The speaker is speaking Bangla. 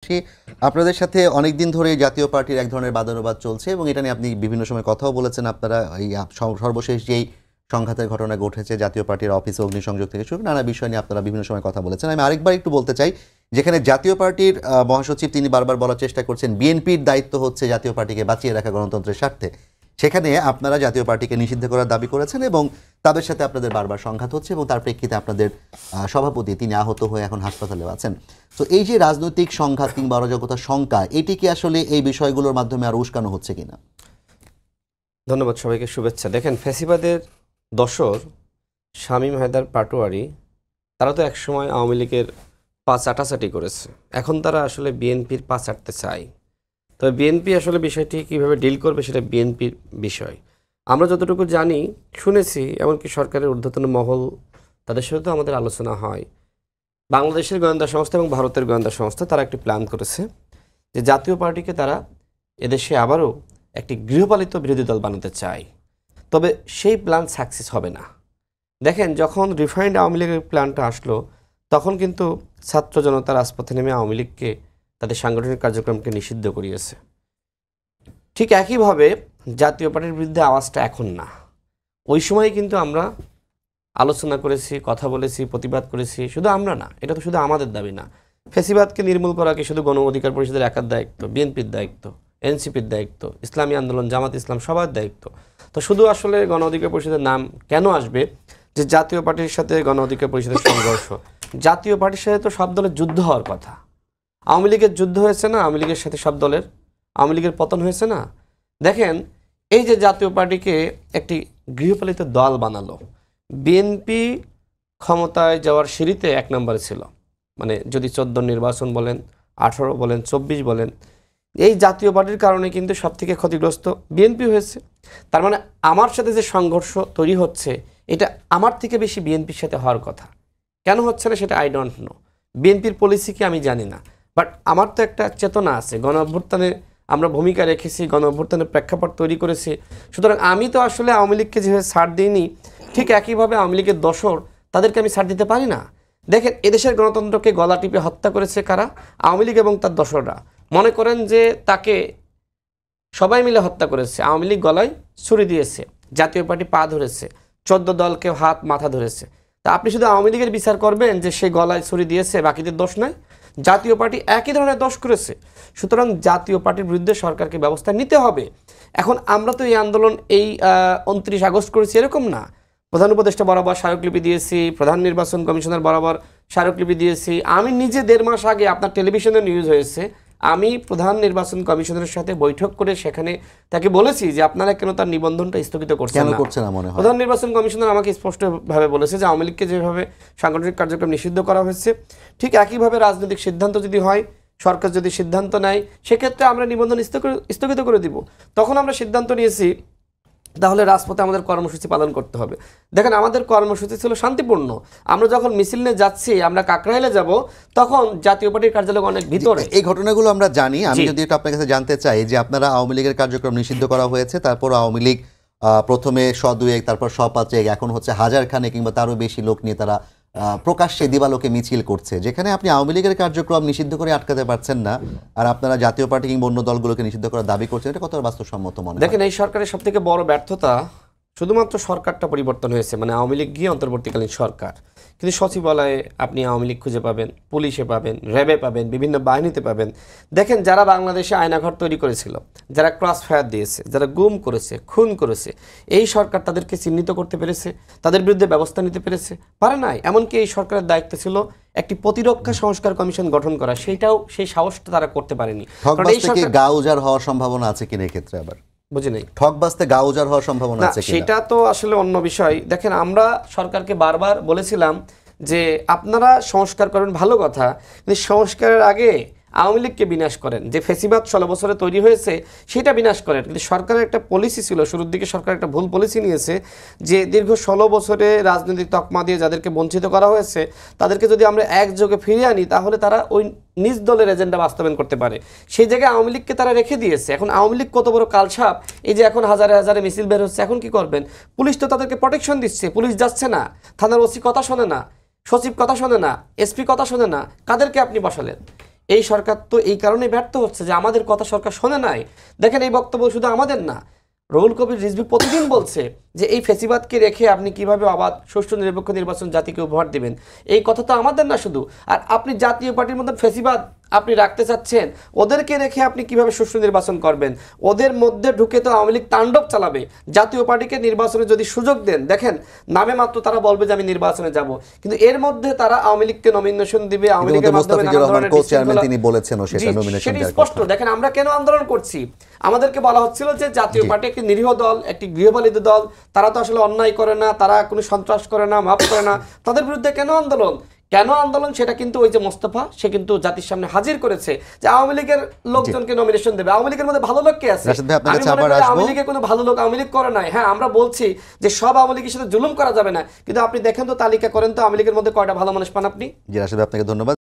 সে আপনাদের সাথে অনেক দিন ধরে জাতীয় পার্টির এক ধরনের বাদানুবাদ চলছে এবং এটা নিয়ে আপনি বিভিন্ন সময় কথাও বলেছেন। আপনারা এই সর্বশেষ যেই সংঘাতের ঘটনা ঘটেছে জাতীয় পার্টির অফিসে অগ্নিসংযোগ থেকে শুরু নানা বিষয় নিয়ে আপনারা বিভিন্ন সময় কথা বলেছেন। আমি আরেকবার একটু বলতে চাই, যেখানে জাতীয় পার্টির মহাসচিব তিনি বারবার বলার চেষ্টা করছেন বিএনপির দায়িত্ব হচ্ছে জাতীয় পার্টিকে বাঁচিয়ে রাখা গণতন্ত্রের স্বার্থে, সেখানে আপনারা জাতীয় পার্টিকে নিষিদ্ধ করার দাবি করেছেন এবং তাদের সাথে আপনাদের বারবার সংঘাত হচ্ছে এবং তার প্রেক্ষিতে আপনাদের সভাপতি তিনি আহত হয়ে এখন হাসপাতালে আছেন। তো এই যে রাজনৈতিক সংঘাত কিংবা অরাজকতার শঙ্কা, এটি কি আসলে এই বিষয়গুলোর মাধ্যমে আরো উস্কানো হচ্ছে কিনা? ধন্যবাদ, সবাইকে শুভেচ্ছা। দেখেন, ফ্যাসিবাদের দশর শামীম হায়দার পাটোয়ারি তারা তো একসময় আওয়ামী লীগের পা চাটাচাটি করেছে, এখন তারা আসলে বিএনপির পা চাটতে চায়। তবে বিএনপি আসলে বিষয়টি কীভাবে ডিল করবে সেটা বিএনপির বিষয়। আমরা যতটুকু জানি, শুনেছি, এমনকি সরকারের ঊর্ধ্বতন মহল তাদের সাথে তো আমাদের আলোচনা হয়। বাংলাদেশের গোয়েন্দা সংস্থা এবং ভারতের গোয়েন্দা সংস্থা তারা একটি প্ল্যান করেছে যে জাতীয় পার্টিকে তারা এদেশে আবারও একটি গৃহপালিত বিরোধী দল বানাতে চায়। তবে সেই প্ল্যান সাকসেস হবে না। দেখেন, যখন রিফাইন্ড আওয়ামী লীগের প্ল্যানটা আসলো তখন কিন্তু ছাত্র জনতা রাজপথে নেমে আওয়ামী লীগকে তাদের সাংগঠনিক কার্যক্রমকে নিষিদ্ধ করিয়েছে। ঠিক একইভাবে জাতীয় পার্টির বিরুদ্ধে আওয়াজটা এখন না, ওই সময় কিন্তু আমরা আলোচনা করেছি, কথা বলেছি, প্রতিবাদ করেছি। শুধু আমরা না, এটা তো শুধু আমাদের দাবি না। ফ্যাসিবাদকে নির্মূল করা কি শুধু গণ অধিকার পরিষদের একার দায়িত্ব? বিএনপির দায়িত্ব, এনসিপির দায়িত্ব, ইসলামী আন্দোলন, জামাত ইসলাম, সবার দায়িত্ব। তো শুধু আসলে গণ অধিকার পরিষদের নাম কেন আসবে যে জাতীয় পার্টির সাথে গণ অধিকার পরিষদের সংঘর্ষ? জাতীয় পার্টির সাথে তো সব দলের যুদ্ধ হওয়ার কথা। আওয়ামী লীগের যুদ্ধ হয়েছে না? আওয়ামী লীগের সাথে সব দলের, আওয়ামী লীগের পতন হয়েছে না? দেখেন, এই যে জাতীয় পার্টিকে একটি গৃহপালিত দল বানালো, বিএনপি ক্ষমতায় যাওয়ার সিঁড়িতে এক নম্বরে ছিল। মানে যদি 14 নির্বাচন বলেন, 18 বলেন, 24 বলেন, এই জাতীয় পার্টির কারণে কিন্তু সব থেকে ক্ষতিগ্রস্ত বিএনপি হয়েছে। তার মানে আমার সাথে যে সংঘর্ষ তৈরি হচ্ছে এটা আমার থেকে বেশি বিএনপির সাথে হওয়ার কথা। কেন হচ্ছে না সেটা আই ডোন্ট নো। বিএনপির পলিসি কি আমি জানি না, বাট আমার তো একটা চেতনা আছে। গণ অভ্যুত্থানে আমরা ভূমিকা রেখেছি, গণ অভ্যুত্থানের প্রেক্ষাপট তৈরি করেছি। সুতরাং আমি তো আসলে আওয়ামী লীগকে যেভাবে ছাড় দিইনি, ঠিক একইভাবে আওয়ামী লীগের দোসর তাদেরকে আমি ছাড় দিতে পারি না। দেখেন, এদেশের গণতন্ত্রকে গলা টিপে হত্যা করেছে কারা? আওয়ামী লীগ এবং তার দোসররা। মনে করেন যে তাকে সবাই মিলে হত্যা করেছে। আওয়ামী লীগ গলায় ছুরি দিয়েছে, জাতীয় পার্টি পা ধরেছে, 14 দলকে হাত মাথা ধরেছে। তা আপনি শুধু আওয়ামী লীগের বিচার করবেন যে সে গলায় ছুরি দিয়েছে, বাকিদের দোষ নাই? জাতীয় পার্টি একই ধরনের দোষ করেছে। সুতরাং জাতীয় পার্টির বিরুদ্ধে সরকারকে ব্যবস্থা নিতে হবে। এখন আমরা তো এই আন্দোলন এই 29 আগস্ট করেছি এরকম না। প্রধান উপদেষ্টা বরাবর স্মারকলিপি দিয়েছি, প্রধান নির্বাচন কমিশনার বরাবর স্মারকলিপি দিয়েছি। আমি নিজে 1.5 মাস আগে, আপনার টেলিভিশনে নিউজ হয়েছে, আমি প্রধান নির্বাচন কমিশনারের সাথে বৈঠক করে সেখানে তাকে বলেছি যে আপনারা কেন তার নিবন্ধনটা স্থগিত করছেন না। প্রধান নির্বাচন কমিশনার আমাকে স্পষ্টভাবে বলেছে যে আওয়ামী লীগকে যেভাবে সাংগঠনিক কার্যক্রম নিষিদ্ধ করা হয়েছে, ঠিক একইভাবে রাজনৈতিক সিদ্ধান্ত যদি হয়, সরকার যদি সিদ্ধান্ত নেয়, সেক্ষেত্রে আমরা নিবন্ধন স্থগিত করে দিব। তখন আমরা সিদ্ধান্ত নিয়েছি তাহলে রাজপথে আমাদের কর্মসূচি পালন করতে হবে। দেখেন, আমাদের কর্মসূচি ছিল শান্তিপূর্ণ। আমরা যখন মিছিল নিয়ে যাচ্ছি, আমরা কাকরাইলে যাব, তখন জাতীয় পার্টির কার্যালয় অনেক ভিতরে। এই ঘটনাগুলো আমরা জানি। আমি যদি একটু আপনার কাছে জানতে চাই যে আপনারা আওয়ামী লীগের কার্যক্রম নিষিদ্ধ করা হয়েছে, তারপর আওয়ামী লীগ প্রথমে 100-2 তারপর 100-5, এখন হচ্ছে 1000 খানে কিংবা তারও বেশি লোক নিয়ে তারা প্রকাশ্যে দিবালোকে মিছিল করছে, যেখানে আপনি আওয়ামী লীগের কার্যক্রম নিষিদ্ধ করে আটকাতে পারছেন না, আর আপনারা জাতীয় পার্টি কিংবা অন্য দলগুলোকে নিষিদ্ধ করার দাবি করছেন। এটা কত বাস্তবসম্মত মনে হয়? দেখেন, এই সরকারের সব থেকে বড় ব্যর্থতা শুধুমাত্র সরকারটা পরিবর্তন হয়েছে, মানে আওয়ামী লীগ গিয়ে অন্তর্বর্তীকালীন সরকার, কিন্তু সচিবালয়ে আপনি আওয়ামী লীগ খুঁজে পাবেন, পুলিশে পাবেন, র্যাবে পাবেন, বিভিন্ন বাহিনীতে পাবেন। দেখেন, যারা বাংলাদেশে আয়নাঘর তৈরি করেছিল, যারা ক্রস ফায়ার দিয়েছে, যারা গুম করেছে, খুন করেছে, এই সরকার তাদেরকে চিহ্নিত করতে পেরেছে, তাদের বিরুদ্ধে ব্যবস্থা নিতে পেরেছে? পারে নাই। এমনকি এই সরকারের দায়িত্ব ছিল একটি প্রতিরক্ষা সংস্কার কমিশন গঠন করা, সেটাও সেই সাহসটা তারা করতে পারেনি। গা উজাড় হওয়ার সম্ভাবনা আছে কিনা এক্ষেত্রে? আবার বুঝি নাই, ঠকবাজতে গা উজাড় হওয়ার সম্ভাবনা আছে কিনা? সেটা তো আসলে অন্য বিষয়। দেখেন, আমরা সরকারকে বারবার বলেছিলাম যে আপনারা সংস্কার করবেন, ভালো কথা, কিন্তু সংস্কারের আগে আওয়ামী লীগকে বিনাশ করেন। যে ফ্যাসিবাদ 16 বছরে তৈরি হয়েছে সেটা বিনাশ করেন। কিন্তু সরকারের একটা পলিসি ছিল, শুরুর দিকে সরকার একটা ভুল পলিসি নিয়েছে যে দীর্ঘ 16 বছরে রাজনৈতিক তকমা দিয়ে যাদেরকে বঞ্চিত করা হয়েছে তাদেরকে যদি আমরা একযোগে ফিরিয়ে আনি তাহলে তারা ওই নিজ দলের এজেন্ডা বাস্তবায়ন করতে পারে। সেই জায়গায় আওয়ামী লীগকে তারা রেখে দিয়েছে। এখন আওয়ামী লীগ কত বড় কালসাপ, এই যে এখন হাজারে হাজারে মিছিল বের হচ্ছে, এখন কি করবেন? পুলিশ তো তাদেরকে প্রোটেকশন দিচ্ছে, পুলিশ যাচ্ছে না, থানার ওসি কথা শোনে না, সচিব কথা শোনে না, এসপি কথা শোনে না, কাদেরকে আপনি বসালেন? এই সরকার তো এই কারণে ব্যর্থ হচ্ছে যে আমাদের কথা সরকার শোনে নাই। দেখেন এই বক্তব্য শুধু আমাদের না, রুহুল কবির রিজভী প্রতিদিন বলছে যে এই ফেসিবাদকে রেখে আপনি কিভাবে অবাধ সুষ্ঠু নিরপেক্ষ নির্বাচন জাতিকে উপহার দিবেন। এই কথা তো আমাদের না শুধু, আর আপনি জাতীয় পার্টির মধ্যে ফেসিবাদ আপনি রাখতে চাচ্ছেন, ওদেরকে রেখে আপনি কিভাবে সুষ্ঠু নির্বাচন করবেন? ওদের মধ্যে ঢুকে তো আওয়ামী লীগ তাণ্ডব চালাবে। জাতীয় পার্টিকে নির্বাচনে যদি সুযোগ দেন, দেখেন নামে মাত্র তারা বলবে যে আমি নির্বাচনে যাব, কিন্তু এর মধ্যে তারা আওয়ামী লীগকে নমিনেশন দিবে, আওয়ামী লীগের মাধ্যমে নানা ধরনের বিশৃঙ্খলা। তিনি বলেছেনও সেটা নমিনেশন সেটা দেওয়ার স্পষ্ট। কথা। দেখেন আমরা কেন আন্দোলন করছি, আমাদেরকে বলা হচ্ছিল যে জাতীয় পার্টি একটি নিরীহ দল, একটি গৃহপালিত দল, তারা তো আসলে অন্যায় করে না, তারা কোনো সন্ত্রাস করে না, মাফ করে না, তাদের বিরুদ্ধে কেন আন্দোলন? সেটা কিন্তু ওই যে মোস্তফা সে কিন্তু জাতির সামনে হাজির করেছে যে আওয়ামী লীগের লোকজনকে নমিনেশন দেবে। আওয়ামী লীগের মধ্যে ভালো লোক কে আছে? রাশেদ ভাই, আপনার কাছে আমি মনে আবার করি আসবো। আওয়ামী লীগের কোনো ভালো লোক আওয়ামী লীগ করে নাই। হ্যাঁ, আমরা বলছি যে সব আওয়ামী লীগের সাথে জুলুম করা যাবে না, কিন্তু আপনি দেখেন তো, তালিকা করেন তো আওয়ামী লীগের মধ্যে কয়টা ভালো মানুষ পান আপনি? জি রাশেদ ভাই, আপনাকে ধন্যবাদ।